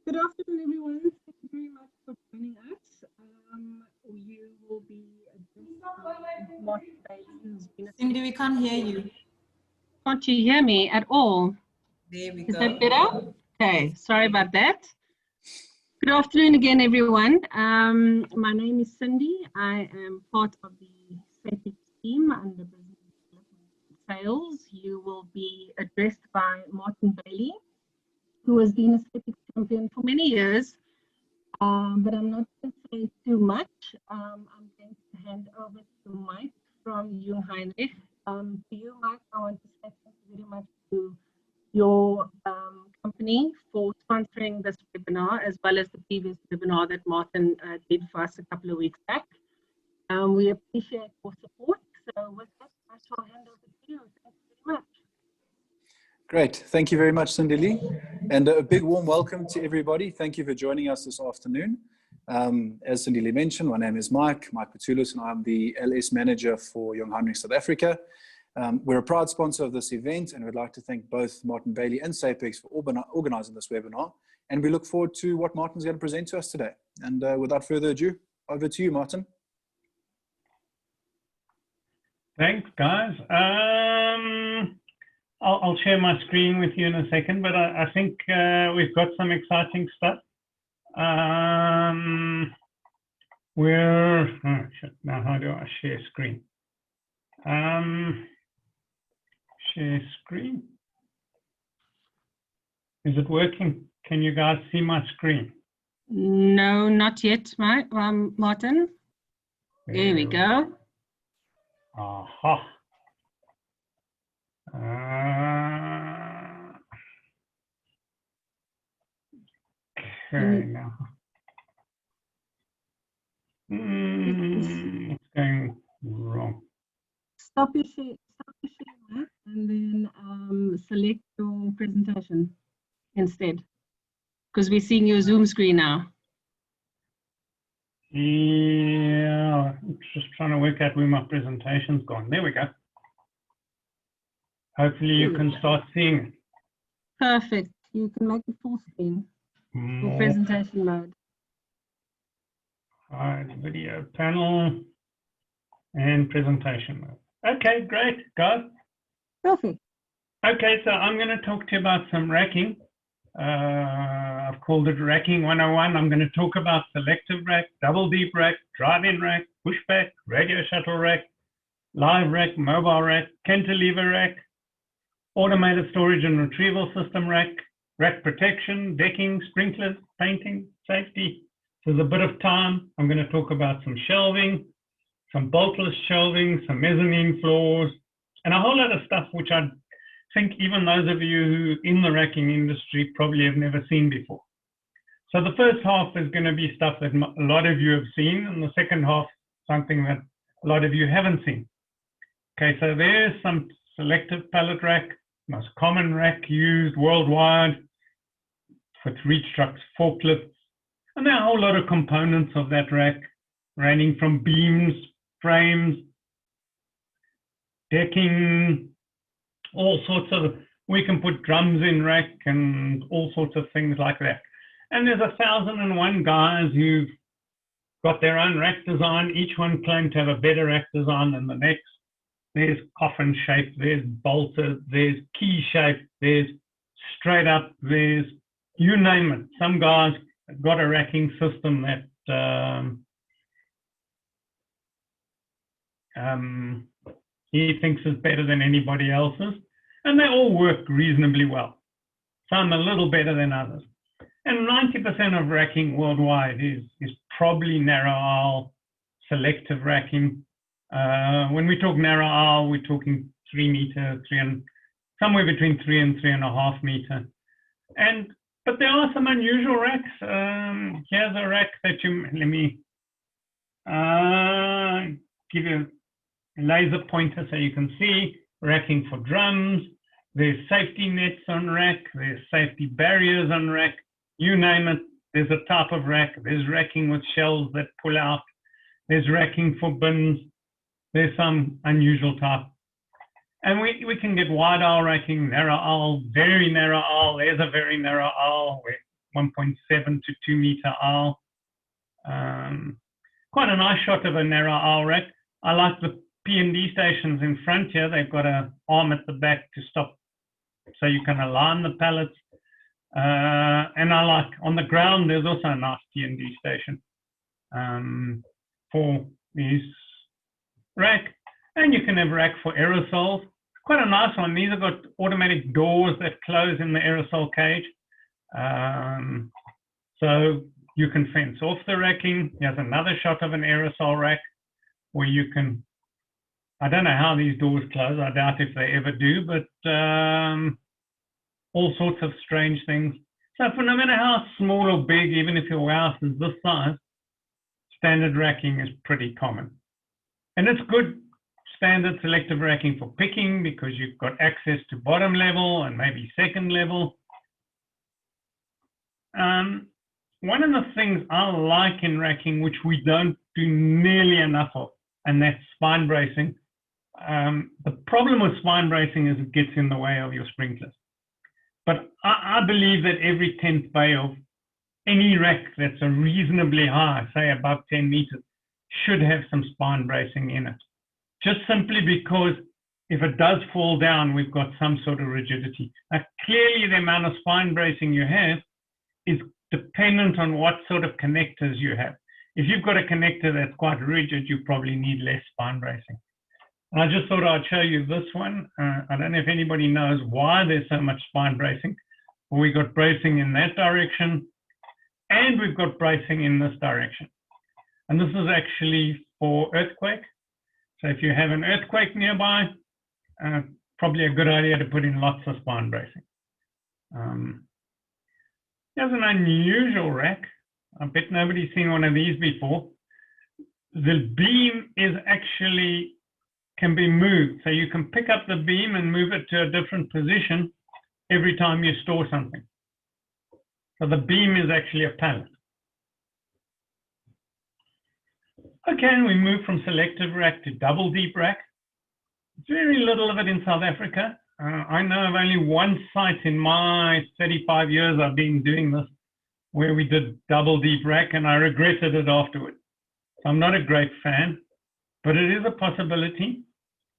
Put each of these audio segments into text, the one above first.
Good afternoon, everyone. Thank you very much for joining us. You will be addressed by Martin Bailey, who's been a Cindy, we can't hear you. Can't you hear me at all? There we Is go. that better? Okay, sorry about that. Good afternoon again, everyone. My name is Cindy. I am part of the SAPIC team under Business Development and Sales. You will be addressed by Martin Bailey, who has been a SAPIC champion for many years. But I'm not going to say too much. I'm going to hand over to Mike from Jung Heinrich. To you, Mike, I want to say thank you very much to your company for sponsoring this webinar, as well as the previous webinar that Martin did for us a couple of weeks back. We appreciate your support. So with that, I shall hand over to you. Thank you very much. Great. Thank you very much, Cindy Lee. And a big warm welcome to everybody. Thank you for joining us this afternoon. As Cindy Lee mentioned, my name is Mike Patulus, and I'm the LS Manager for Jung Heinrich South Africa. We're a proud sponsor of this event, and we'd like to thank both Martin Bailey and SAPEX for organizing this webinar. And we look forward to what Martin's going to present to us today. And without further ado, over to you, Martin. Thanks, guys. I'll share my screen with you in a second, but I think we've got some exciting stuff. Now how do I share screen? Share screen. Is it working? Can you guys see my screen? No, not yet, Martin. There we go. Aha. Okay, now. It's going wrong. Stop your share, Matt, and then select your presentation instead, because we're seeing your Zoom screen now. Yeah, I'm just trying to work out where my presentation's gone. There we go. Hopefully you can start seeing it. Perfect. You can make it full screen or presentation mode. All right, video panel and presentation mode. Okay, great, guys. Perfect. Okay, so I'm going to talk to you about some racking. I've called it Racking 101. I'm going to talk about selective rack, double deep rack, drive-in rack, pushback, radio shuttle rack, live rack, mobile rack, cantilever rack, automated storage and retrieval system rack, rack protection, decking, sprinklers, painting, safety. So there's a bit of time. I'm going to talk about some shelving, some boltless shelving, some mezzanine floors, and a whole lot of stuff which I think even those of you who in the racking industry probably have never seen before. So the first half is going to be stuff that a lot of you have seen, and the second half, something that a lot of you haven't seen. Okay, so there's some selective pallet rack, most common rack used worldwide for reach trucks, forklifts, and there are a whole lot of components of that rack, ranging from beams, frames, decking, all sorts of, we can put drums in rack and all sorts of things like that. And there's 1,001 guys who've got their own rack design. Each one claimed to have a better rack design than the next. There's coffin shape, there's bolted, there's key shape, there's straight up, there's you name it. Some guys have got a racking system that he thinks is better than anybody else's, and they all work reasonably well. Some a little better than others. And 90% of racking worldwide is probably narrow aisle, selective racking. When we talk narrow aisle, we're talking 3 meter, somewhere between 3 and 3.5 meter. But there are some unusual racks. Here's a rack that let me give you a laser pointer so you can see. Racking for drums. There's safety nets on rack. There's safety barriers on rack. You name it, there's a type of rack. There's racking with shelves that pull out. There's racking for bins. There's some unusual type. And we can get wide aisle racking, narrow aisle, very narrow aisle. There's a very narrow aisle where 1.7 to 2 meter aisle. Quite a nice shot of a narrow aisle rack. I like the P&D stations in front here. They've got an arm at the back to stop so you can align the pallets. And I like on the ground, there's also a nice P&D station for these rack. And you can have rack for aerosols. Quite a nice one. These have got automatic doors that close in the aerosol cage. So you can fence off the racking. Here's another shot of an aerosol rack where you can, I don't know how these doors close. I doubt if they ever do, but all sorts of strange things. So for no matter how small or big, even if your warehouse is this size, standard racking is pretty common. And it's good standard selective racking for picking because you've got access to bottom level and maybe second level. One of the things I like in racking, which we don't do nearly enough of, and that's spine bracing. The problem with spine bracing is it gets in the way of your sprinklers. But I believe that every 10th bay of any rack that's a reasonably high, say above 10 meters, should have some spine bracing in it. Just simply because if it does fall down, we've got some sort of rigidity. Now, clearly the amount of spine bracing you have is dependent on what sort of connectors you have. If you've got a connector that's quite rigid, you probably need less spine bracing. And I just thought I'd show you this one. I don't know if anybody knows why there's so much spine bracing. Well, we've got bracing in that direction, and we've got bracing in this direction. And this is actually for earthquake. So if you have an earthquake nearby, probably a good idea to put in lots of spine bracing. Here's an unusual rack. I bet nobody's seen one of these before. The beam is actually can be moved. So you can pick up the beam and move it to a different position every time you store something. So the beam is actually a pallet. Okay, and we move from selective rack to double deep rack. Very little of it in South Africa. I know of only one site in my 35 years I've been doing this where we did double deep rack, and I regretted it afterwards. So I'm not a great fan, but it is a possibility.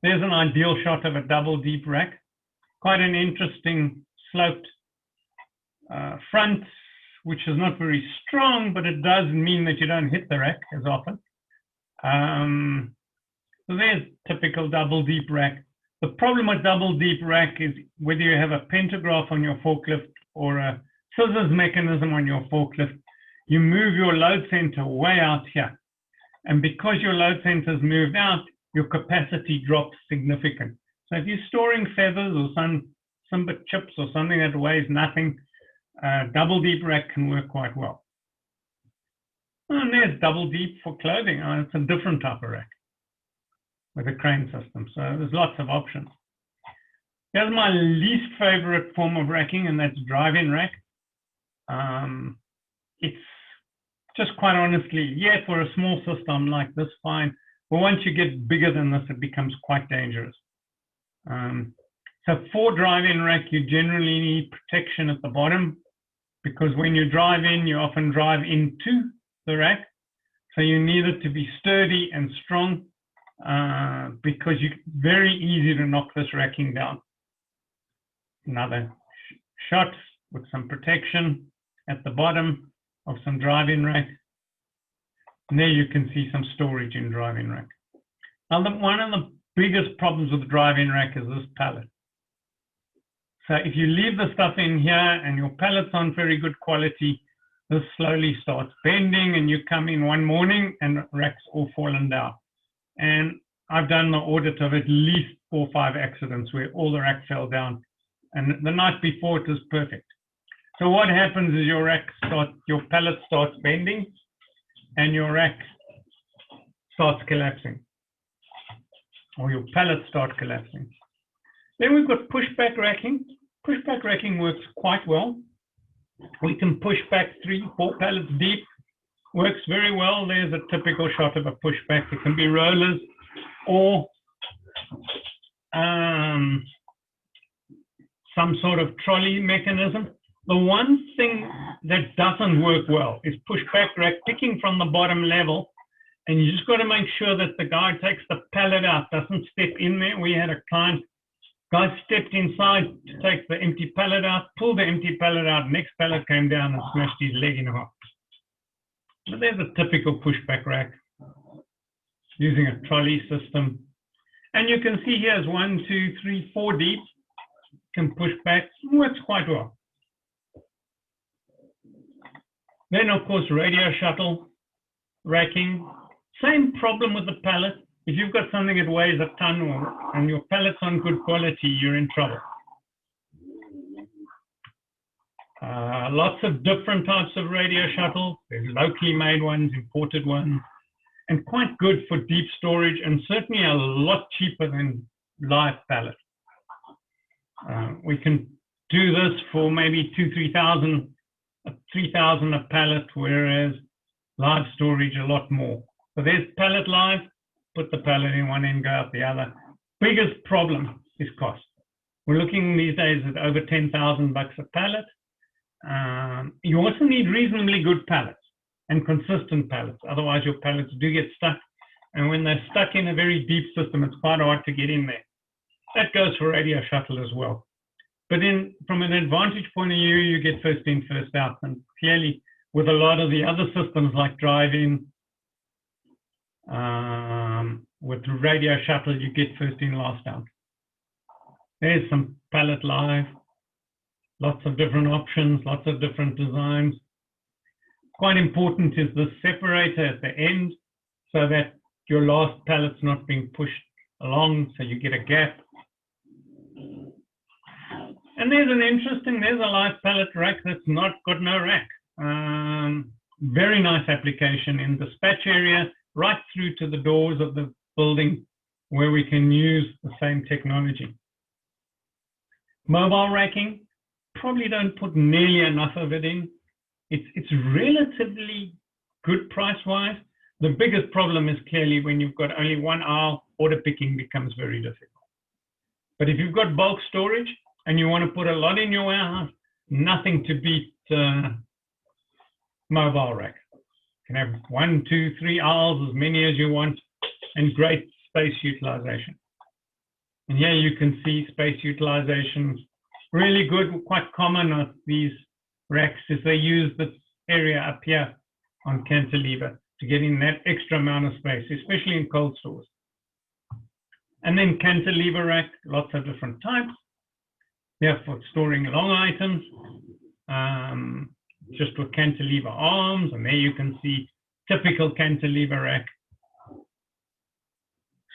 There's an ideal shot of a double deep rack. Quite an interesting sloped front, which is not very strong, but it does mean that you don't hit the rack as often. So there's typical double deep rack. The problem with double deep rack is whether you have a pantograph on your forklift or a scissors mechanism on your forklift, you move your load center way out here. And because your load center is moved out, your capacity drops significantly. So if you're storing feathers or some bit chips or something that weighs nothing, double deep rack can work quite well. And there's double deep for clothing. It's a different type of rack with a crane system. So there's lots of options. Here's my least favorite form of racking, and that's drive-in rack. It's just quite honestly, yeah, for a small system like this, fine. But once you get bigger than this, it becomes quite dangerous. So for drive-in rack, you generally need protection at the bottom because when you drive in, you often drive into the rack. So you need it to be sturdy and strong because it's very easy to knock this racking down. Another shot with some protection at the bottom of some drive-in rack. And there you can see some storage in drive-in rack. Now, one of the biggest problems with the drive-in rack is this pallet. So if you leave the stuff in here and your pallets aren't very good quality, this slowly starts bending and you come in one morning and the rack's all fallen down. And I've done the audit of at least 4 or 5 accidents where all the rack fell down. And the night before it was perfect. So what happens is your pallet starts bending and your rack starts collapsing, or your pallets start collapsing. Then we've got pushback racking. Pushback racking works quite well. We can push back 3 or 4 pallets deep. Works very well. There's a typical shot of a pushback. It can be rollers or some sort of trolley mechanism. The one thing that doesn't work well is pushback rack, picking from the bottom level, and you just got to make sure that the guy takes the pallet out, doesn't step in there. We had a client, guy stepped inside to take the empty pallet out, pulled the empty pallet out, next pallet came down and smashed his leg in half. But there's a typical pushback rack using a trolley system. And you can see here is 1, 2, 3, 4 deep, can push back, works quite well. Then of course, radio shuttle, racking, same problem with the pallet. If you've got something that weighs a ton and your pallet's on good quality, you're in trouble. Lots of different types of radio shuttles. There's locally made ones, imported ones, and quite good for deep storage, and certainly a lot cheaper than live pallet. We can do this for maybe 2,000, 3,000 a pallet, whereas live storage a lot more. So there's pallet live, put the pallet in one end, go out the other. Biggest problem is cost. We're looking these days at over 10,000 bucks a pallet. You also need reasonably good pallets and consistent pallets. Otherwise, your pallets do get stuck. And when they're stuck in a very deep system, it's quite hard to get in there. That goes for radio shuttle as well. But from an advantage point of view, you get first in, first out. And clearly, with a lot of the other systems like drive-in, with radio shuttle, you get first in, last out. There's some pallet live. Lots of different options, lots of different designs. Quite important is the separator at the end so that your last pallet's not being pushed along, so you get a gap. And there's a live pallet rack that's not got no rack. Very nice application in dispatch area, right through to the doors of the building where we can use the same technology. Mobile racking. Probably don't put nearly enough of it in. It's relatively good price-wise. The biggest problem is clearly when you've got only one aisle, order picking becomes very difficult. But if you've got bulk storage and you want to put a lot in your warehouse, nothing to beat mobile rack. You can have 1, 2, 3 aisles, as many as you want, and great space utilization. And here you can see space utilization. Really good, quite common of these racks is they use this area up here on cantilever to get in that extra amount of space, especially in cold stores. And then cantilever rack, lots of different types. Here for storing long items, just with cantilever arms, and there you can see typical cantilever rack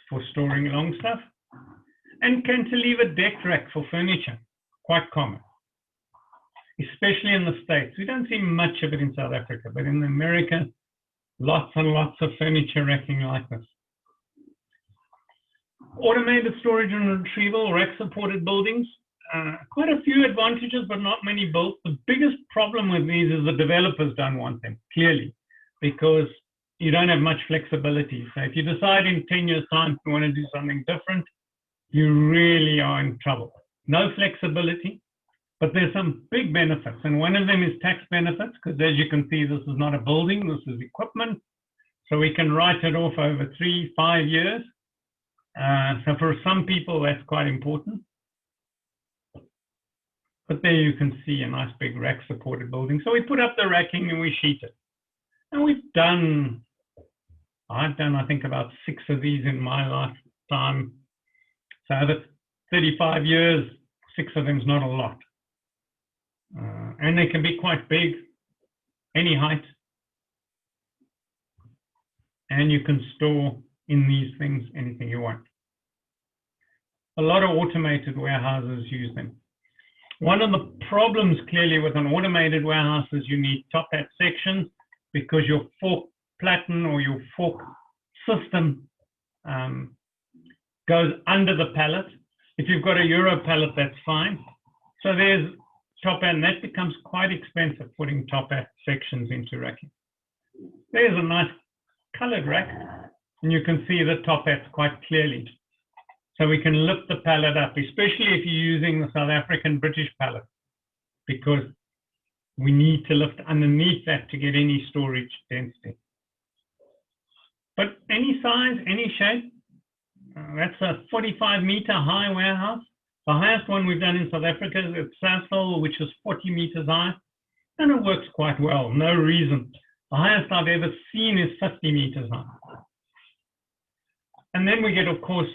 for storing long stuff. And cantilever deck rack for furniture. Quite common, especially in the States. We don't see much of it in South Africa, but in America, lots and lots of furniture racking like this. Automated storage and retrieval, rack-supported buildings. Quite a few advantages, but not many built. The biggest problem with these is the developers don't want them, clearly, because you don't have much flexibility. So if you decide in 10 years' time you want to do something different, you really are in trouble. No flexibility, but there's some big benefits. And one of them is tax benefits, because as you can see, this is not a building, this is equipment. So we can write it off over 3, 5 years. So for some people, that's quite important. But there you can see a nice big rack supported building. So we put up the racking and we sheet it. And I've done, I think, about 6 of these in my lifetime. So that's 35 years, 6 of them is not a lot. And they can be quite big, any height. And you can store in these things anything you want. A lot of automated warehouses use them. One of the problems clearly with an automated warehouse is you need top hat sections because your fork platen or your fork system goes under the pallet. If you've got a Euro pallet, that's fine. So there's top hat, and that becomes quite expensive, putting top hat sections into racking. There's a nice colored rack, and you can see the top hats quite clearly. So we can lift the pallet up, especially if you're using the South African British pallet, because we need to lift underneath that to get any storage density. But any size, any shape, that's a 45-meter high warehouse. The highest one we've done in South Africa is at Southall, which is 40 meters high, and it works quite well, no reason. The highest I've ever seen is 50 meters high. And then we get, of course,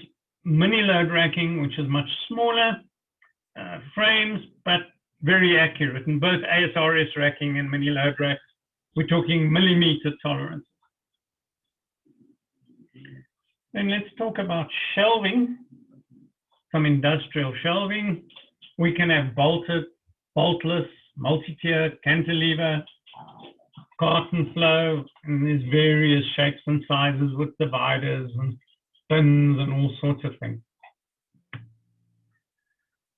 mini load racking, which is much smaller frames, but very accurate. In both ASRS racking and mini load racks, we're talking millimeter tolerance. Then let's talk about shelving, some industrial shelving. We can have bolted, boltless, multi-tier, cantilever, carton flow, and there's various shapes and sizes with dividers and bins and all sorts of things.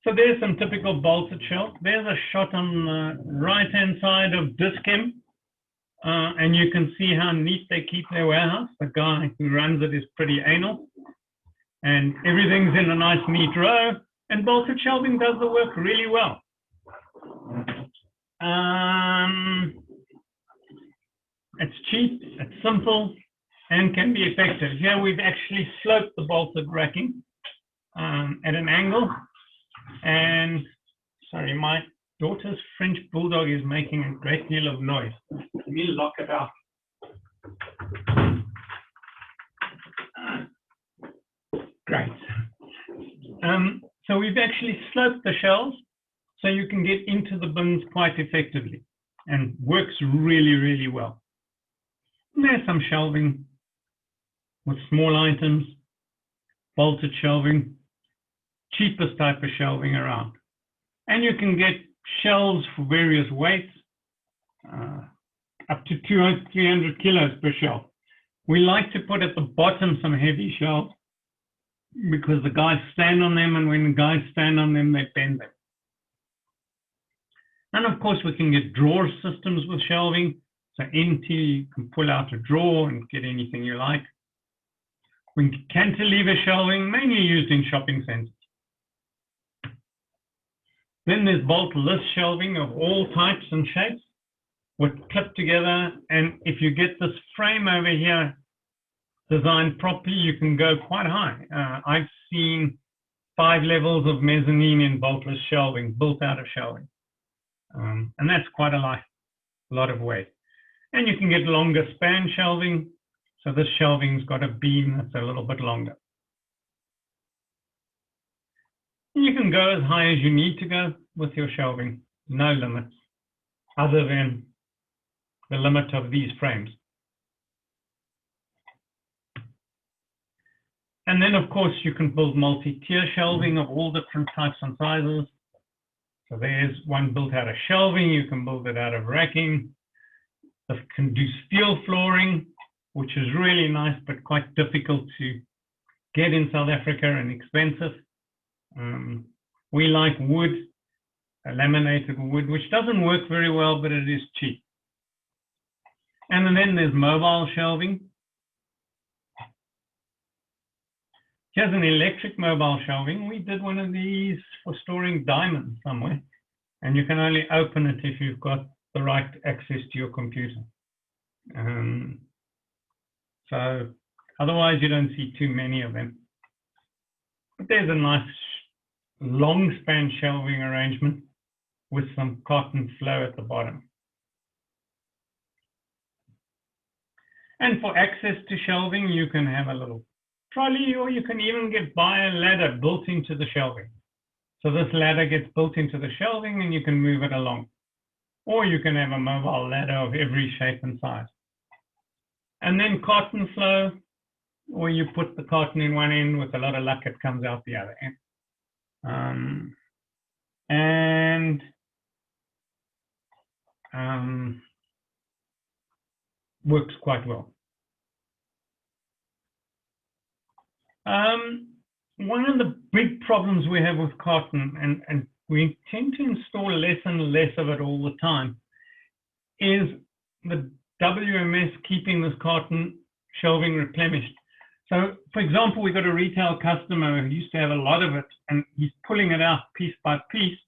So there's some typical bolted shelves. There's a shot on the right-hand side of Dischem, and you can see how neat they keep their warehouse. The guy who runs it is pretty anal, and everything's in a nice neat row, and bolted shelving does the work really well. It's cheap, it's simple, and can be effective. Here we've actually sloped the bolted racking at an angle. And sorry, my daughter's French bulldog is making a great deal of noise. Let me lock it out. Great. So we've actually sloped the shelves so you can get into the bins quite effectively, and works really, really well. And there's some shelving with small items, bolted shelving, cheapest type of shelving around. And you can get shelves for various weights, up to 200, 300 kilos per shelf. We like to put at the bottom some heavy shelves because the guys stand on them, and when the guys stand on them, they bend them. And of course, we can get drawer systems with shelving. So empty, you can pull out a drawer and get anything you like. We can cantilever shelving, mainly used in shopping centers. Then there's boltless shelving of all types and shapes with clipped together. And if you get this frame over here designed properly, you can go quite high. I've seen 5 levels of mezzanine in boltless shelving, built out of shelving. And that's quite a lot of weight. And you can get longer span shelving. So this shelving's got a beam that's a little bit longer. You can go as high as you need to go with your shelving, no limits, other than the limit of these frames. And then, of course, you can build multi-tier shelving of all different types and sizes. So there's one built out of shelving. You can build it out of racking. This can do steel flooring, which is really nice, but quite difficult to get in South Africa and expensive. We like wood, laminated wood, which doesn't work very well, but it is cheap. And then there's mobile shelving. Here's an electric mobile shelving. We did one of these for storing diamonds somewhere, and you can only open it if you've got the right access to your computer. So otherwise you don't see too many of them. But there's a nice long span shelving arrangement with some carton flow at the bottom. And for access to shelving, you can have a little trolley, or you can even buy a ladder built into the shelving. So this ladder gets built into the shelving and you can move it along. Or you can have a mobile ladder of every shape and size. And then carton flow, or you put the carton in one end, with a lot of luck it comes out the other end. Works quite well. One of the big problems we have with carton, and we tend to install less and less of it all the time, is the WMS keeping this carton shelving replenished. So, for example, we got a retail customer who used to have a lot of it, and he's pulling it out piece by piece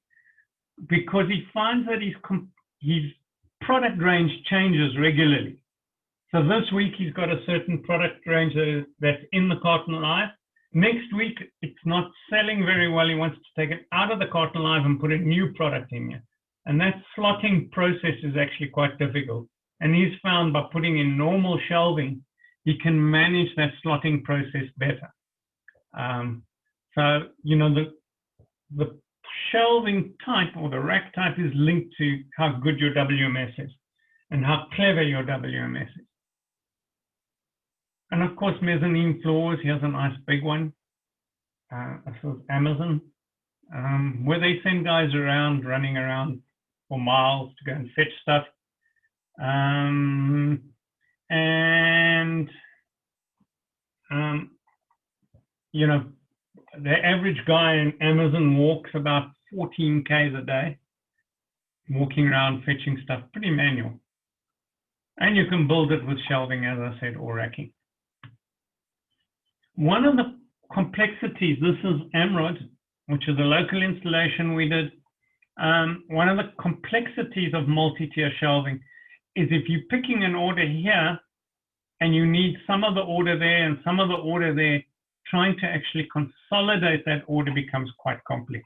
because he finds that he's his product range changes regularly. So this week he's got a certain product range that's in the carton live. Next week it's not selling very well. He wants to take it out of the carton live and put a new product in here. And that slotting process is actually quite difficult. And he's found by putting in normal shelving, he can manage that slotting process better. So, you know, the shelving type or the rack type is linked to how good your WMS is and how clever your WMS is. And of course, mezzanine floors, here's a nice big one. This is Amazon, where they send guys around, running around for miles to go and fetch stuff. You know, the average guy in Amazon walks about 14 Ks a day, walking around fetching stuff, pretty manual. And you can build it with shelving, as I said, or racking. One of the complexities, this is Amrod, which is a local installation we did. One of the complexities of multi-tier shelving is if you're picking an order here and you need some of the order there and some of the order there, trying to actually consolidate that order becomes quite complex.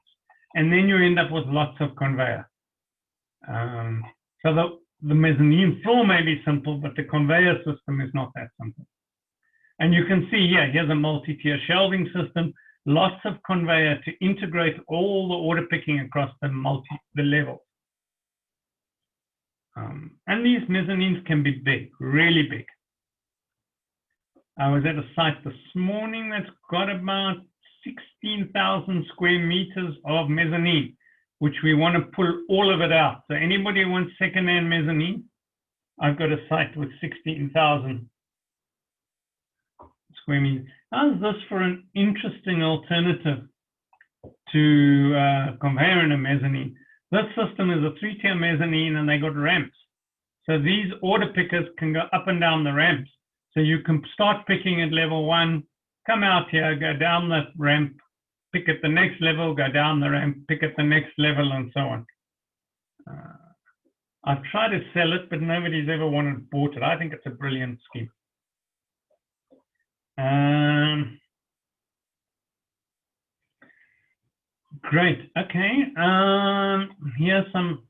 And then you end up with lots of conveyor. So the mezzanine floor may be simple, but the conveyor system is not that simple. And you can see here, here's a multi-tier shelving system, lots of conveyor to integrate all the order picking across the levels. And these mezzanines can be big, really big. I was at a site this morning that's got about 16,000 square meters of mezzanine, which we want to pull all of it out. So anybody who wants second-hand mezzanine, I've got a site with 16,000 square meters. How's this for an interesting alternative to conveyor in a mezzanine? This system is a 3-tier mezzanine and they got ramps. So these order pickers can go up and down the ramps. So you can start picking at level 1, come out here, go down the ramp, pick at the next level, go down the ramp, pick at the next level, and so on. I've tried to sell it, but nobody's ever bought it. I think it's a brilliant scheme. Great. Okay. Here's some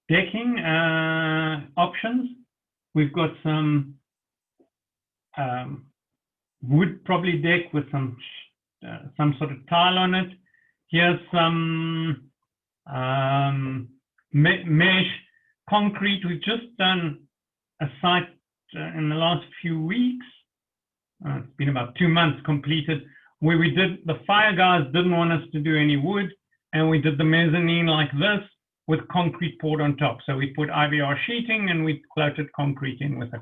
decking options. We've got some wood, probably deck with some sort of tile on it. Here's some mesh concrete. We've just done a site in the last few weeks. It's been about 2 months completed, where we did, the fire guys didn't want us to do any wood, and we did the mezzanine like this with concrete poured on top. So we put IVR sheeting and we floated concrete in with it.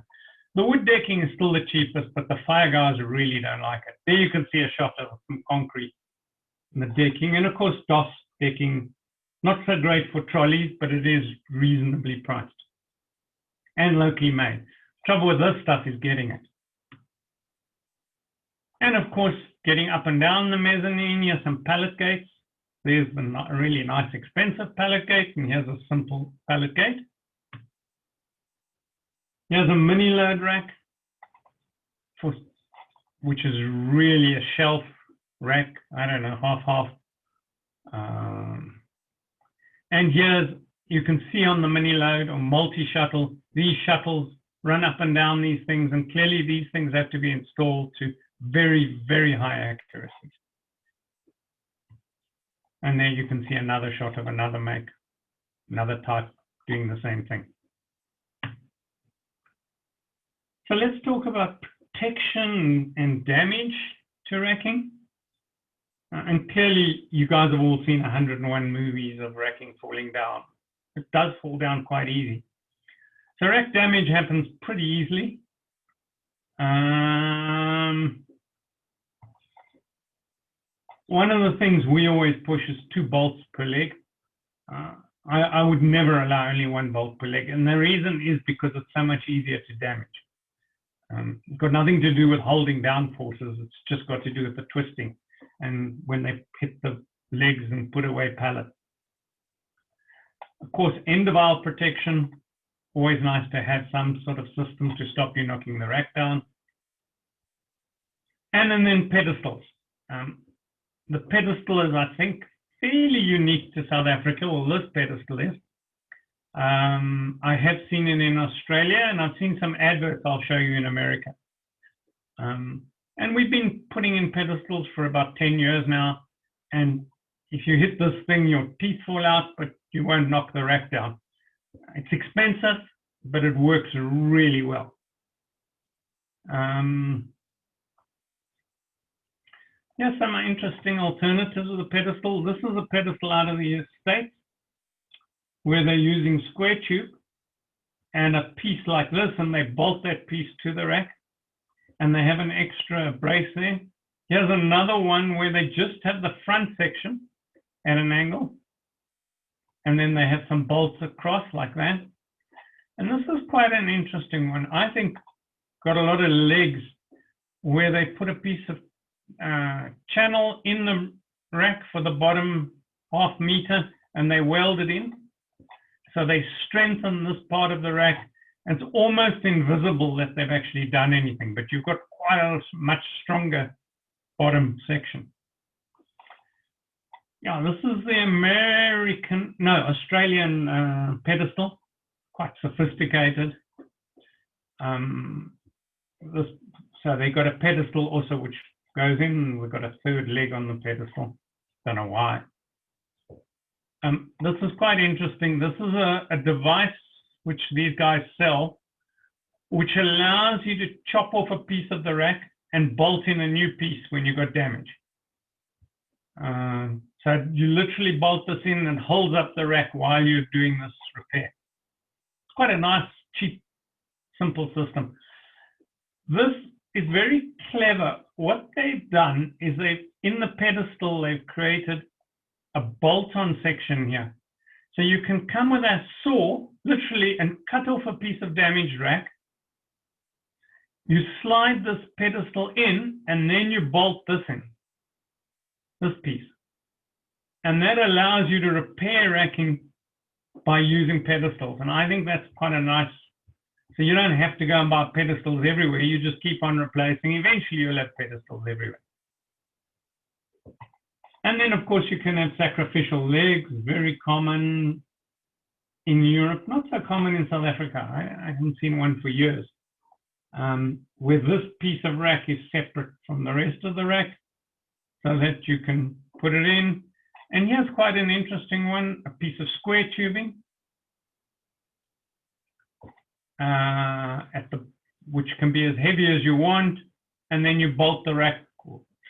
The wood decking is still the cheapest, but the fire guys really don't like it. There you can see a shot of some concrete in the decking. And of course, DOS decking, not so great for trolleys, but it is reasonably priced and locally made. Trouble with this stuff is getting it. And of course, getting up and down the mezzanine, here's some pallet gates. There's the really nice expensive pallet gate, and here's a simple pallet gate. Here's a mini load rack, which is really a shelf rack, I don't know, half. And here's, you can see on the mini load or multi-shuttle, these shuttles run up and down these things, and clearly these things have to be installed to very, very high accuracy. And there you can see another shot of another make, another type doing the same thing. So let's talk about protection and damage to racking. And clearly you guys have all seen 101 movies of racking falling down. It does fall down quite easy. So rack damage happens pretty easily. One of the things we always push is 2 bolts per leg. I would never allow only 1 bolt per leg. And the reason is because it's so much easier to damage. It's got nothing to do with holding down forces. It's just got to do with the twisting and when they hit the legs and put away pallets. Of course, end of aisle protection, always nice to have some sort of system to stop you knocking the rack down. And then pedestals. The pedestal is, I think, fairly unique to South Africa, or this pedestal is. I have seen it in Australia, and I've seen some adverts I'll show you in America. And we've been putting in pedestals for about 10 years now. And if you hit this thing, your teeth fall out, but you won't knock the rack down. It's expensive, but it works really well. Here's some interesting alternatives of the pedestal. This is a pedestal out of the States where they're using square tube and a piece like this, and they bolt that piece to the rack, and they have an extra brace there. Here's another one where they just have the front section at an angle, and then they have some bolts across like that. And this is quite an interesting one. I think got a lot of legs where they put a piece of channel in the rack for the bottom half meter, and they weld it in. So they strengthen this part of the rack. And it's almost invisible that they've actually done anything, but you've got quite a much stronger bottom section. Yeah, this is the Australian pedestal, quite sophisticated. So they got a pedestal also which goes in. We've got a third leg on the pedestal. Don't know why. This is quite interesting. This is a device which these guys sell, which allows you to chop off a piece of the rack and bolt in a new piece when you got damage. So you literally bolt this in and holds up the rack while you're doing this repair. It's quite a nice, cheap, simple system. This is very clever. What they've done is in the pedestal, they've created a bolt-on section here. So you can come with a saw, literally, and cut off a piece of damaged rack. You slide this pedestal in, and then you bolt this in, this piece. And that allows you to repair racking by using pedestals. And I think that's quite a nice, so you don't have to go and buy pedestals everywhere. You just keep on replacing. Eventually, you'll have pedestals everywhere. And then, of course, you can have sacrificial legs, very common in Europe, not so common in South Africa. I haven't seen one for years. Where this piece of rack is separate from the rest of the rack so that you can put it in. And here's quite an interesting one, a piece of square tubing which can be as heavy as you want. And then you bolt the rack,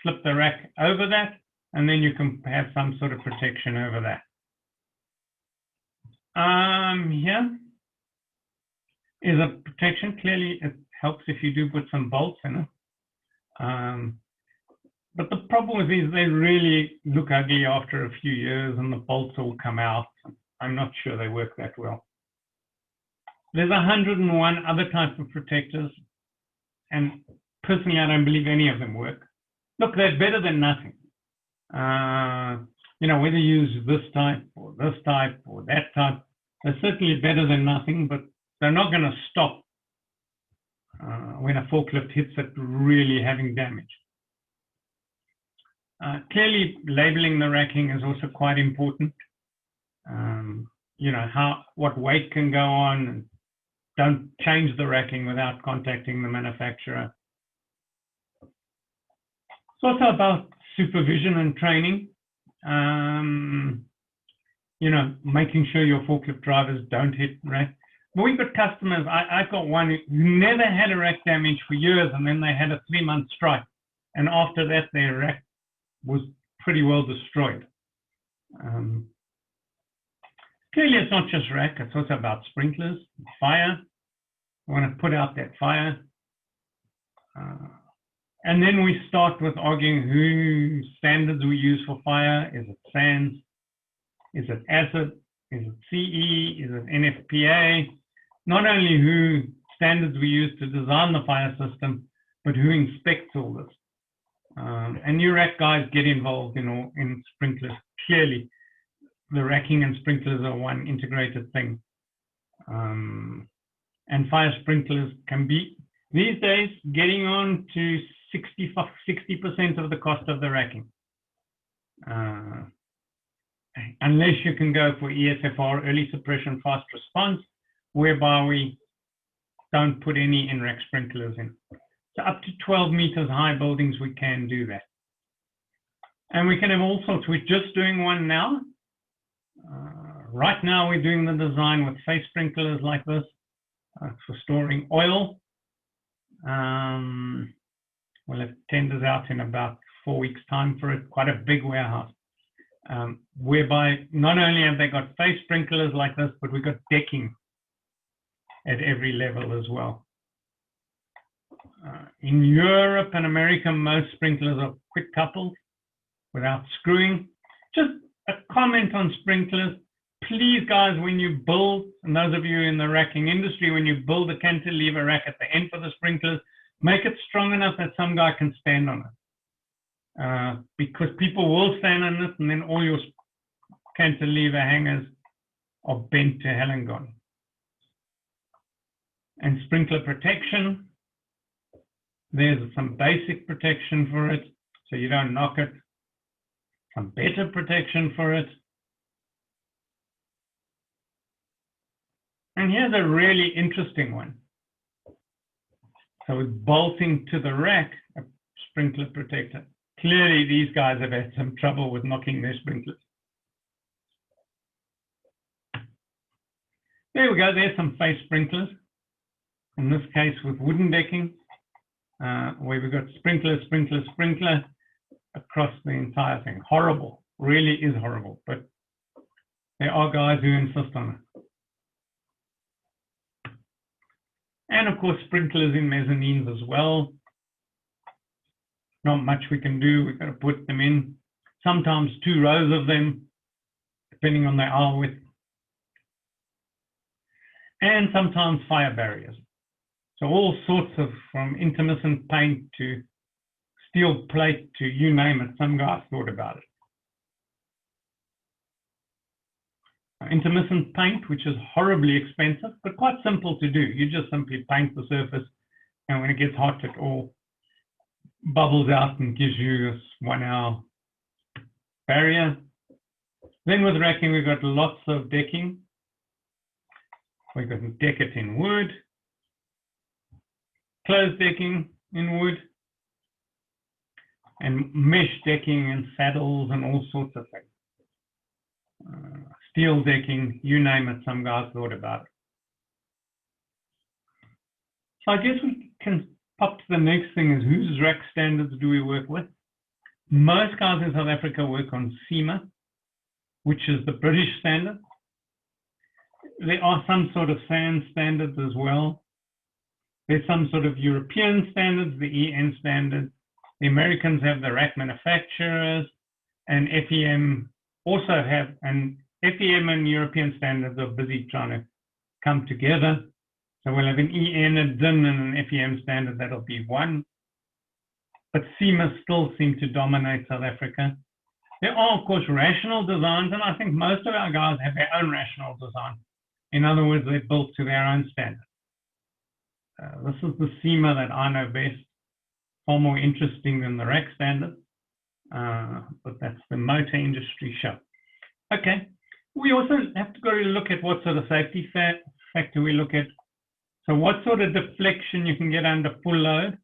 slip the rack over that, and then you can have some sort of protection over that. Here is a protection. Clearly, it helps if you do put some bolts in it. But the problem with these, they really look ugly after a few years, and the bolts all come out. I'm not sure they work that well. There's 101 other types of protectors, and personally, I don't believe any of them work. Look, they're better than nothing. You know, whether you use this type or that type, they're certainly better than nothing, but they're not going to stop when a forklift hits it really having damage. Clearly, labeling the racking is also quite important. You know, what weight can go on, and don't change the racking without contacting the manufacturer. It's also about supervision and training. You know, making sure your forklift drivers don't hit rack. But we've got customers, I've got one who never had a rack damage for years, and then they had a 3-month strike. And after that, their rack was pretty well destroyed. Clearly, it's not just rack, it's also about sprinklers, fire. I want to put out that fire. And then we start with arguing who standards we use for fire. Is it SANS? Is it ACID? Is it CE? Is it NFPA? Not only who standards we use to design the fire system, but who inspects all this. And new rack guys get involved in sprinklers. Clearly, the racking and sprinklers are one integrated thing. And fire sprinklers can be, these days, getting on to 60% of the cost of the racking. Unless you can go for ESFR, early suppression, fast response, whereby we don't put any in-rack sprinklers in. So up to 12 meters high buildings, we can do that. And we can have all sorts. We're just doing one now. Right now, we're doing the design with face sprinklers like this for storing oil. We'll have tenders out in about 4 weeks' time for it, quite a big warehouse. Whereby not only have they got face sprinklers like this, but we've got decking at every level as well. In Europe and America, most sprinklers are quick coupled without screwing. Just a comment on sprinklers. Please, guys, when you build, and those of you in the racking industry, when you build a cantilever rack at the end for the sprinklers, make it strong enough that some guy can stand on it. Because people will stand on it, and then all your cantilever hangers are bent to hell and gone. And sprinkler protection, there's some basic protection for it, so you don't knock it. Some better protection for it. And here's a really interesting one. So with bolting to the rack, a sprinkler protector. Clearly, these guys have had some trouble with knocking their sprinklers. There we go, there's some face sprinklers. In this case with wooden decking, where we've got sprinkler, sprinkler, sprinkler across the entire thing. Horrible, really is horrible, but there are guys who insist on it. And of course, sprinklers in mezzanines as well. Not much we can do, we've got to put them in. Sometimes 2 rows of them, depending on their aisle width. And sometimes fire barriers. So all sorts of, from intermittent paint to steel plate to you name it, some guys thought about it. Intermittent paint, which is horribly expensive, but quite simple to do. You just simply paint the surface, and when it gets hot, it all bubbles out and gives you this 1 hour barrier. Then with racking, we've got lots of decking. We've got deck it in wood, closed decking in wood, and mesh decking and saddles and all sorts of things. Steel decking, you name it, some guys thought about it. So I guess we can pop to the next thing is whose rack standards do we work with? Most guys in South Africa work on CIMA, which is the British standard. There are some sort of SAN standards as well. There's some sort of European standards, the EN standard. The Americans have the rack manufacturers, and FEM also have, and FEM and European standards are busy trying to come together. So we'll have an EN, a DIN, and an FEM standard, that'll be one. But CIMA still seem to dominate South Africa. There are, of course, rational designs, and I think most of our guys have their own rational design. In other words, they're built to their own standard. This is the CIMA that I know best, far more interesting than the rack standard, but that's the motor industry show. Okay, we also have to go to look at what sort of safety factor we look at. So what sort of deflection you can get under full load.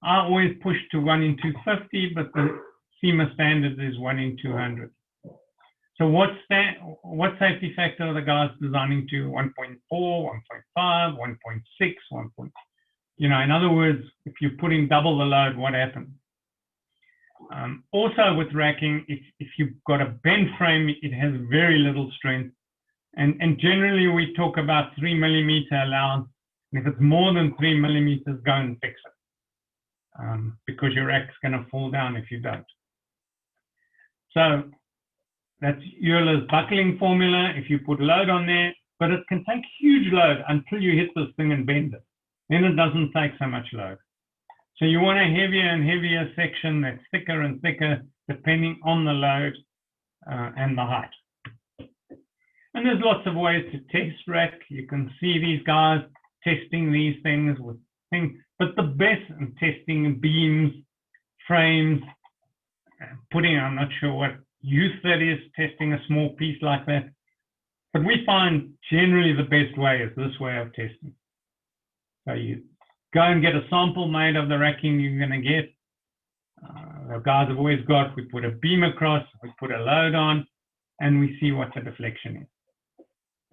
I always push to 1 in 250, but the CIMA standard is 1 in 200. So what safety factor are the guys designing to? 1.4, 1.5, 1.6, 1. You know, in other words, if you're putting double the load, what happens? Also with racking, if you've got a bent frame, it has very little strength. And generally we talk about 3 millimeter allowance. And if it's more than 3 millimeters, go and fix it. Because your rack's gonna fall down if you don't. So that's Euler's buckling formula. If you put load on there, but it can take huge load until you hit this thing and bend it. Then it doesn't take so much load. So you want a heavier and heavier section that's thicker and thicker depending on the load and the height. And there's lots of ways to test rack. You can see these guys testing these things with things, but the best in testing beams, frames, putting, I'm not sure what use that is, testing a small piece like that. But we find generally the best way is this way of testing. So you go and get a sample made of the racking you're going to get. The guys have always got, we put a beam across, we put a load on, and we see what the deflection is.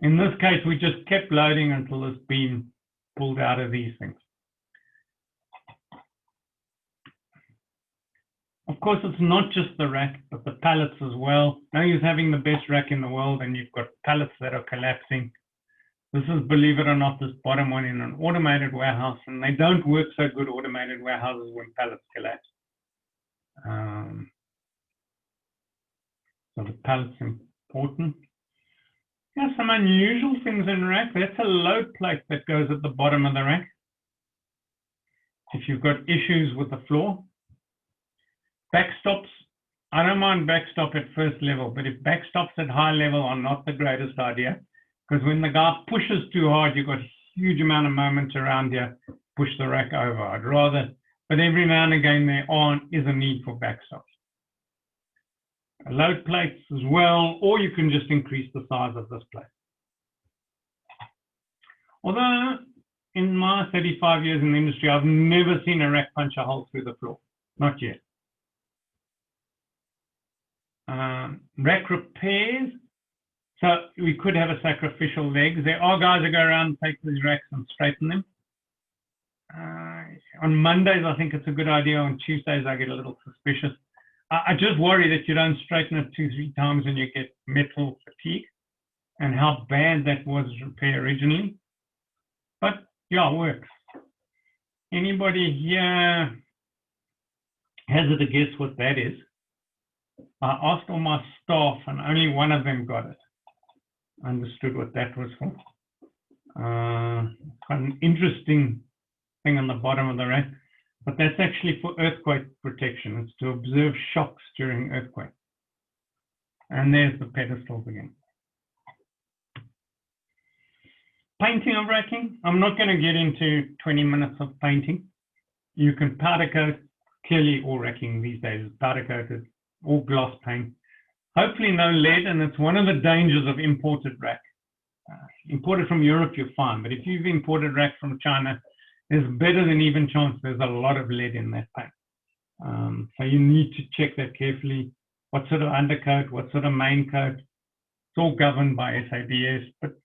In this case, we just kept loading until this beam pulled out of these things. Of course, it's not just the rack, but the pallets as well. Now you're having the best rack in the world and you've got pallets that are collapsing. This is, believe it or not, this bottom one in an automated warehouse, and they don't work so good, automated warehouses, when pallets collapse. So the pallet's important. There are some unusual things in rack. That's a load plate that goes at the bottom of the rack. If you've got issues with the floor. Backstops, I don't mind backstop at first level, but if backstops at high level are not the greatest idea, because when the guy pushes too hard, you've got a huge amount of moment around here, push the rack over. I'd rather, but every now and again there is a need for backstops. Load plates as well, or you can just increase the size of this plate. Although in my 35 years in the industry, I've never seen a rack punch a hole through the floor, not yet. Rack repairs, so we could have a sacrificial legs. There are guys that go around and take these racks and straighten them. On Mondays, I think it's a good idea. On Tuesdays, I get a little suspicious. I just worry that you don't straighten it 2-3 times and you get metal fatigue, and how bad that was repaired originally. But yeah, it works. Anybody here hazard a guess what that is? I asked all my staff and only one of them got it. Understood what that was for. Quite an interesting thing on the bottom of the rack, but that's actually for earthquake protection. It's to observe shocks during earthquake. And there's the pedestals again. Painting of racking. I'm not going to get into 20 minutes of painting. You can powder coat. Clearly all racking these days is powder coated, all gloss paint. Hopefully no lead, and it's one of the dangers of imported rack. Imported from Europe, you're fine, but if you've imported rack from China, there's better than even chance there's a lot of lead in that paint. So you need to check that carefully. What sort of undercoat, what sort of main coat. It's all governed by SABS, but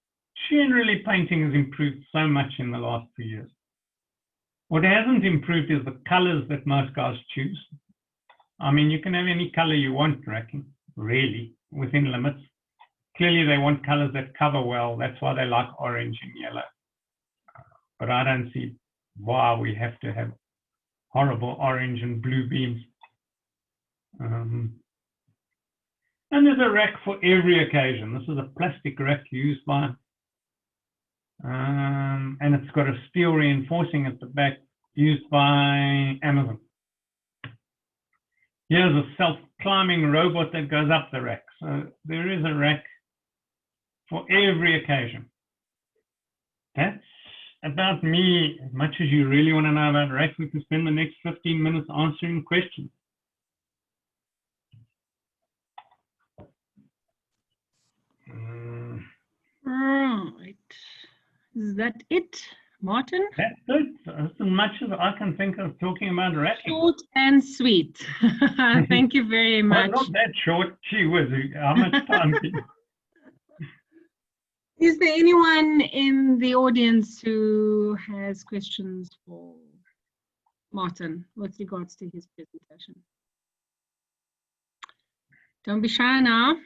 generally painting has improved so much in the last few years. What hasn't improved is the colors that most guys choose. I mean, you can have any color you want racking, really, within limits. Clearly, they want colors that cover well. That's why they like orange and yellow. But I don't see why we have to have horrible orange and blue beams. And there's a rack for every occasion. This is a plastic rack used by, and it's got a steel reinforcing at the back, used by Amazon. Here's a self-climbing robot that goes up the rack. So there is a rack for every occasion. That's about me. As much as you really want to know about racks, we can spend the next 15 minutes answering questions. Right. Is that it, Martin? That's it. That's as much as I can think of talking about racking. Short and sweet. Thank you very much. Well, not that short. Gee whiz, how much time do you... Is there anyone in the audience who has questions for Martin with regards to his presentation? Don't be shy now.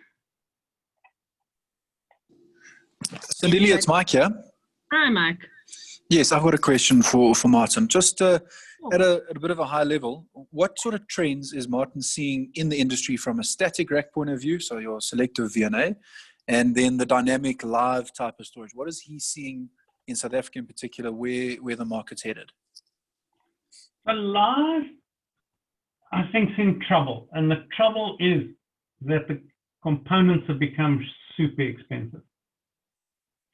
Cindy, it's Mike here. Hi, Mike. Yes, I've got a question for Martin. Just at a bit of a high level, what sort of trends is Martin seeing in the industry from a static rack point of view, so your selective VNA, and then the dynamic live type of storage? What is he seeing in South Africa in particular, where the market's headed? The live, I think, is in trouble. And the trouble is that the components have become super expensive.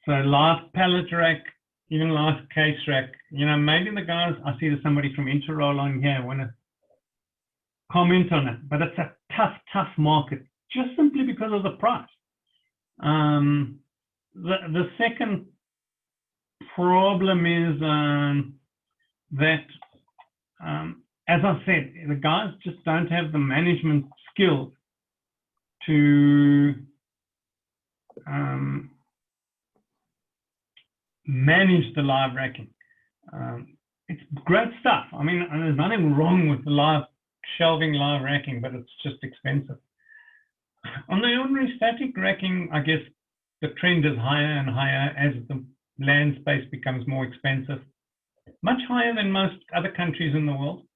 So last pallet rack, even last case rack, you know, maybe the guys, I see there's somebody from Interroll on here, want to comment on it, but it's a tough market, just simply because of the price. The second problem is that, as I said, the guys just don't have the management skills to manage the live racking. It's great stuff. I mean, there's nothing wrong with the live shelving, live racking, but it's just expensive. On the ordinary static racking, I guess the trend is higher and higher as the land space becomes more expensive, much higher than most other countries in the world.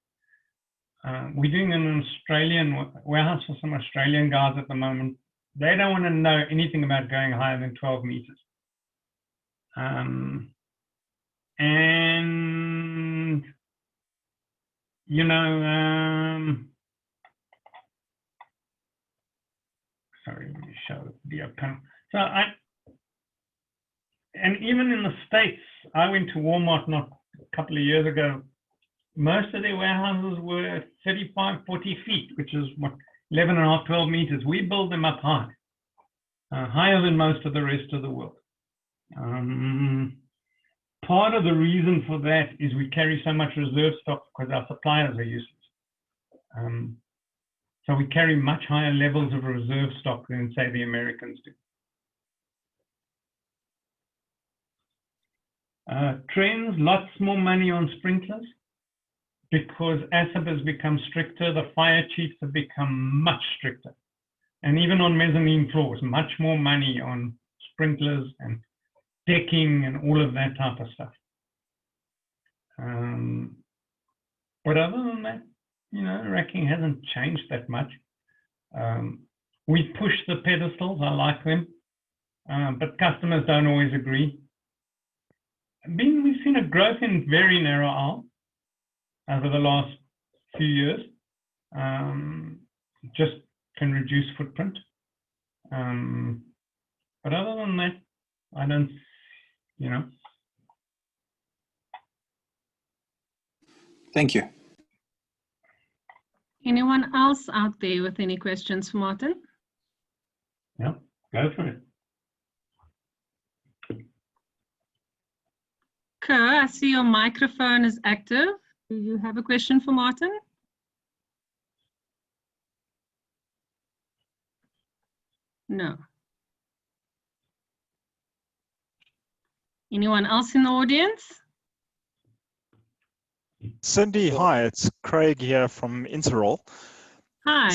We're doing an Australian warehouse for some Australian guys at the moment. They don't want to know anything about going higher than 12 meters. And, you know, sorry, let me show the video panel. So and even in the States, I went to Walmart not a couple of years ago. Most of their warehouses were 35, 40 feet, which is what, 11 and a half, 12 meters. We build them up high, higher than most of the rest of the world. Part of the reason for that is we carry so much reserve stock because our suppliers are useless. So we carry much higher levels of reserve stock than, say, the Americans do. Trends, lots more money on sprinklers because ASAP has become stricter. The fire chiefs have become much stricter. And even on mezzanine floors, much more money on sprinklers and decking and all of that type of stuff. But other than that, you know, racking hasn't changed that much. We push the pedestals, I like them, but customers don't always agree. We've seen a growth in very narrow aisle over the last few years. Just can reduce footprint. But other than that, I don't, you know. Thank you. Anyone else out there with any questions for Martin? Yeah, go for it. Kerr, I see your microphone is active. Do you have a question for Martin? No. Anyone else in the audience? Cindy, hi, it's Craig here from Interroll. Hi.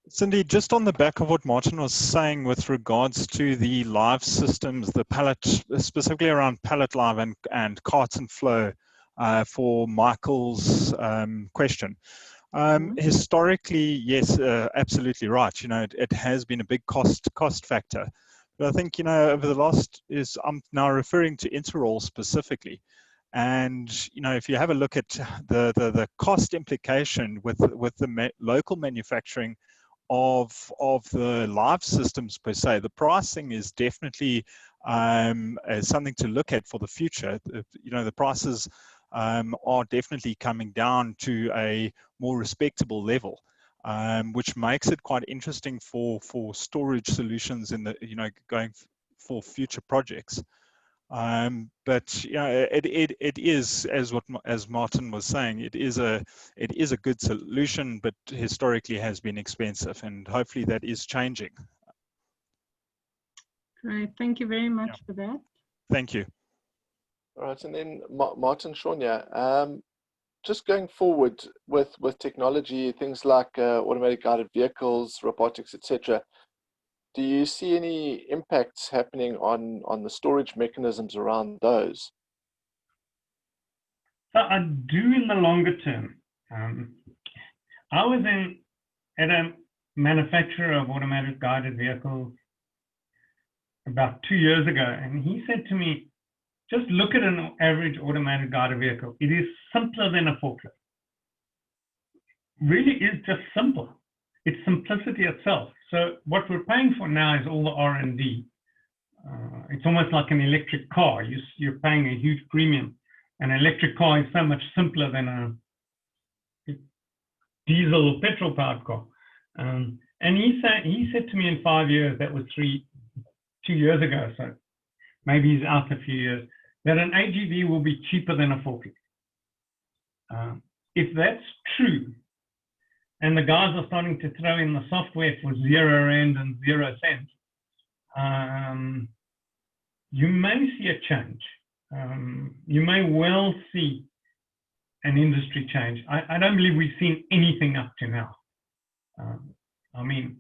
Cindy, just on the back of what Martin was saying with regards to the live systems, the pallet, specifically around pallet live and cart and flow, for Michael's question. Historically, yes, absolutely right. You know, it has been a big cost factor. But I think, you know, over the last I'm now referring to Interroll specifically. And, you know, if you have a look at the cost implication with the local manufacturing of the live systems per se, the pricing is definitely something to look at for the future. You know, the prices are definitely coming down to a more respectable level, which makes it quite interesting for storage solutions in the, you know, going for future projects. But you know, it is, as Martin was saying, it is a good solution, but historically has been expensive, and hopefully that is changing. Great, thank you very much for that. Thank you. All right, and then Martin, Shania, just going forward with technology, things like automatic guided vehicles, robotics, etc. Do you see any impacts happening on the storage mechanisms around those? So I do in the longer term. I was at a manufacturer of automatic guided vehicles about 2 years ago, and he said to me, just look at an average automatic guided vehicle. It is simpler than a forklift. Really is just simple. It's simplicity itself. So what we're paying for now is all the R&D. It's almost like an electric car. You're paying a huge premium. An electric car is so much simpler than a diesel or petrol powered car. And he said to me in 5 years, that was 2 years ago, so maybe he's out a few years, that an AGV will be cheaper than a forklift. If that's true, and the guys are starting to throw in the software for 0 rand and 0 cents, you may see a change. You may well see an industry change. I don't believe we've seen anything up to now. I mean,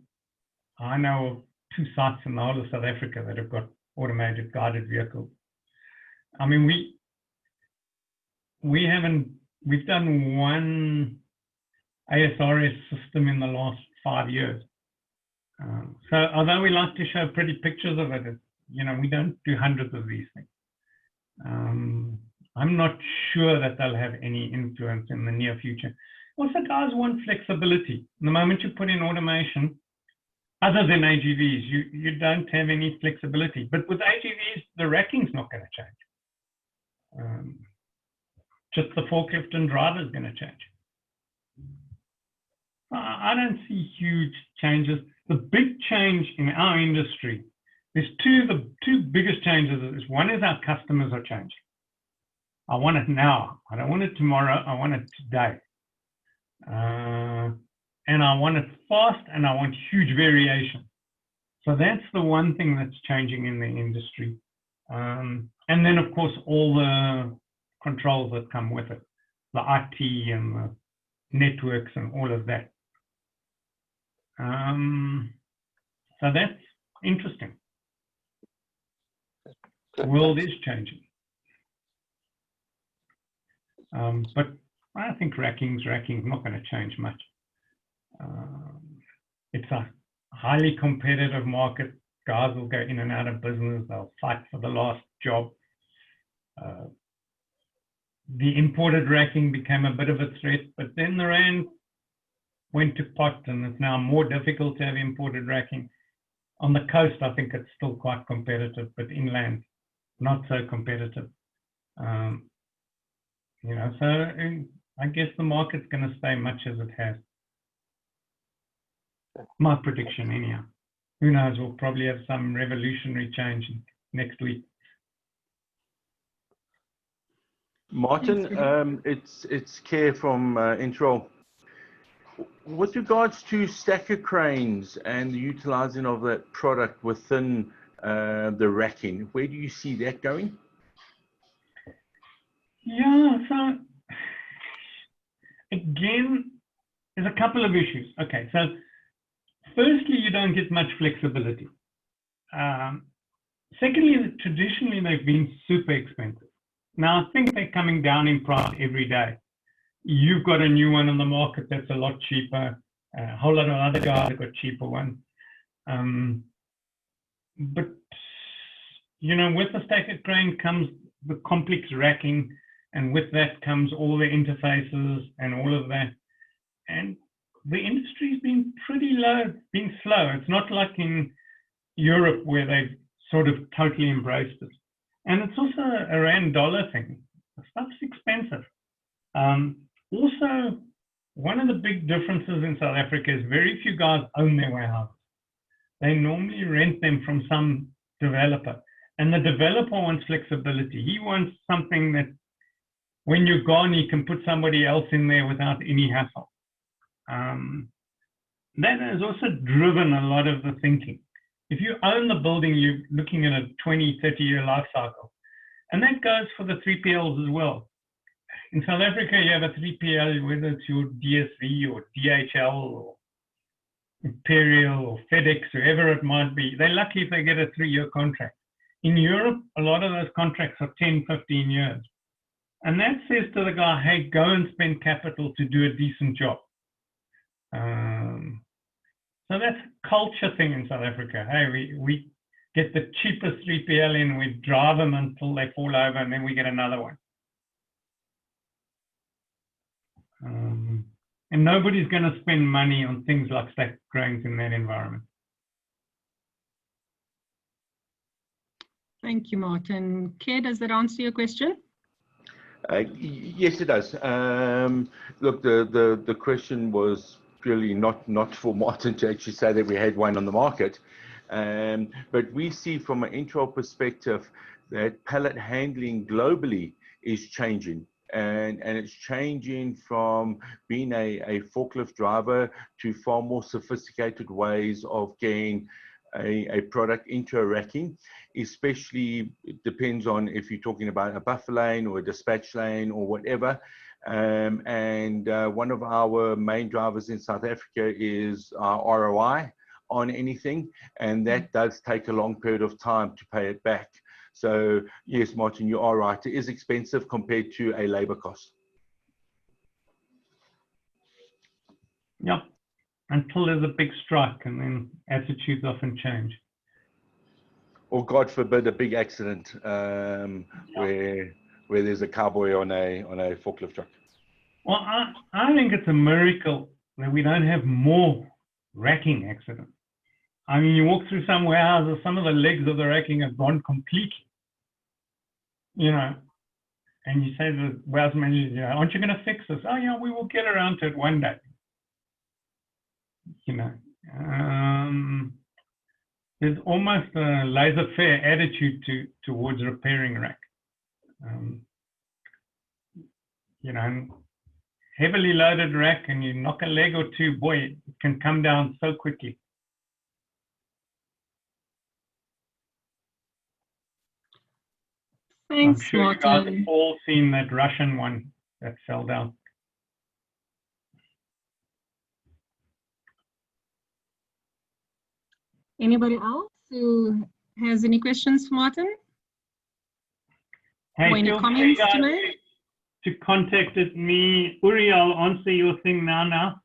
I know of 2 sites in the whole of South Africa that have got automated guided vehicles. I mean, we've done 1 ASRS system in the last 5 years. So although we like to show pretty pictures of it, you know, we don't do hundreds of these things. I'm not sure that they'll have any influence in the near future. Also, guys want flexibility. The moment you put in automation, other than AGVs, you don't have any flexibility. But with AGVs, the racking's not going to change. Just the forklift and driver is going to change. I don't see huge changes. The big change in our industry, the 2 biggest changes is, one is our customers are changing. I want it now. I don't want it tomorrow. I want it today. And I want it fast, and I want huge variation. So that's the one thing that's changing in the industry. And then, of course, all the controls that come with it, the IT and the networks and all of that. So that's interesting. The world is changing. But I think racking's not going to change much. It's a highly competitive market. Guys will go in and out of business. They'll fight for the last job. The imported racking became a bit of a threat, but then the rand went to pot, and it's now more difficult to have imported racking. On the coast, I think it's still quite competitive, but inland, not so competitive. You know, so I guess the market's going to stay much as it has. My prediction, anyhow. Who knows? We'll probably have some revolutionary change next week. Martin, it's Care from Introl. With regards to stacker cranes and the utilizing of that product within the racking, where do you see that going? Yeah, so again, there's a couple of issues. Okay, so firstly, you don't get much flexibility. Secondly, traditionally, they've been super expensive. Now, I think they're coming down in price every day. You've got a new one on the market that's a lot cheaper. A whole lot of other guys have got cheaper ones. But, you know, with the stacker crane comes the complex racking, and with that comes all the interfaces and all of that. And the industry's been pretty been slow. It's not like in Europe where they've sort of totally embraced it. And it's also a rand-dollar thing. The stuff's expensive. Also, one of the big differences in South Africa is very few guys own their warehouses. They normally rent them from some developer. And the developer wants flexibility. He wants something that when you're gone, he can put somebody else in there without any hassle. That has also driven a lot of the thinking. If you own the building, you're looking at a 20, 30-year life cycle. And that goes for the 3PLs as well. In South Africa, you have a 3PL, whether it's your DSV or DHL or Imperial or FedEx, whoever it might be. They're lucky if they get a 3-year contract. In Europe, a lot of those contracts are 10, 15 years. And that says to the guy, hey, go and spend capital to do a decent job. So that's a culture thing in South Africa. Hey, we get the cheapest 3PL in, we drive them until they fall over, and then we get another one. And nobody's going to spend money on things like stack cranes in that environment. Thank you, Martin. Care, does that answer your question? Yes, it does. Look, the question was really not for Martin to actually say that we had one on the market, but we see from an Introl perspective that pallet handling globally is changing. And it's changing from being a forklift driver to far more sophisticated ways of getting a product into a racking, especially it depends on if you're talking about a buffer lane or a dispatch lane or whatever. One of our main drivers in South Africa is our ROI on anything, and that does take a long period of time to pay it back. So yes, Martin, you are right. It is expensive compared to a labor cost. Yeah, until there's a big strike, and then attitudes often change. Or God forbid, a big accident where there's a cowboy on a forklift truck. Well, I think it's a miracle that we don't have more racking accidents. I mean, you walk through some warehouses, some of the legs of the racking have gone completely. You know, and you say to the warehouse manager, you know, aren't you going to fix this? Oh, yeah, we will get around to it one day. You know, there's almost a laissez-faire attitude towards repairing a rack. You know, heavily loaded rack and you knock a leg or two, boy, it can come down so quickly. Thanks, I'm sure Martin. you guys have all seen that Russian one that fell down. Anybody else who has any questions for Martin? Hey, Or any feel free, comments guys, to make? to contact me. Uri, I'll answer your thing now.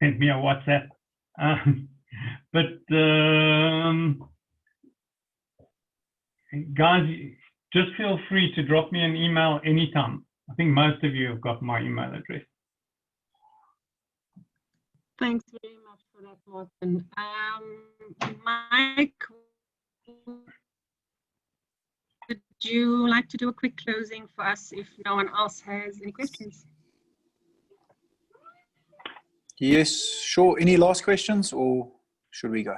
Send me a WhatsApp. Guys, just feel free to drop me an email anytime. I think most of you have got my email address. Thanks very much for that, Martin. Mike, would you like to do a quick closing for us if no one else has any questions? Yes, sure. Any last questions or should we go?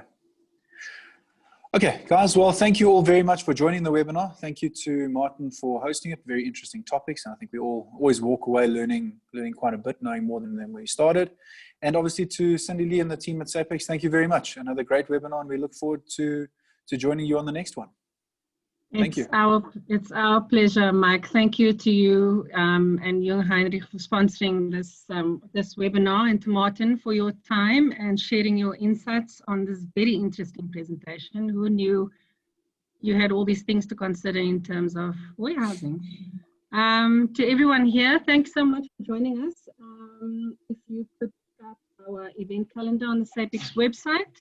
Okay, guys, well, thank you all very much for joining the webinar. Thank you to Martin for hosting it. Very interesting topics. And I think we all always walk away learning quite a bit, knowing more than when we started. And obviously to Cindy Lee and the team at SAPEX, thank you very much. Another great webinar, and we look forward to joining you on the next one. Thank you. It's our pleasure, Mike. Thank you to you and Jung Heinrich for sponsoring this webinar, and to Martin for your time and sharing your insights on this very interesting presentation. Who knew you had all these things to consider in terms of warehousing? To everyone here, thanks so much for joining us. If you could start our event calendar on the SAPEX website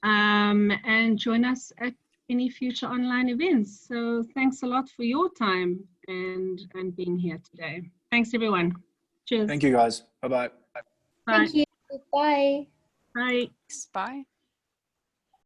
and join us at any future online events. So thanks a lot for your time and being here today. Thanks, everyone. Cheers. Thank you, guys. Bye-bye. Bye. Thank you. Bye. Bye. Bye.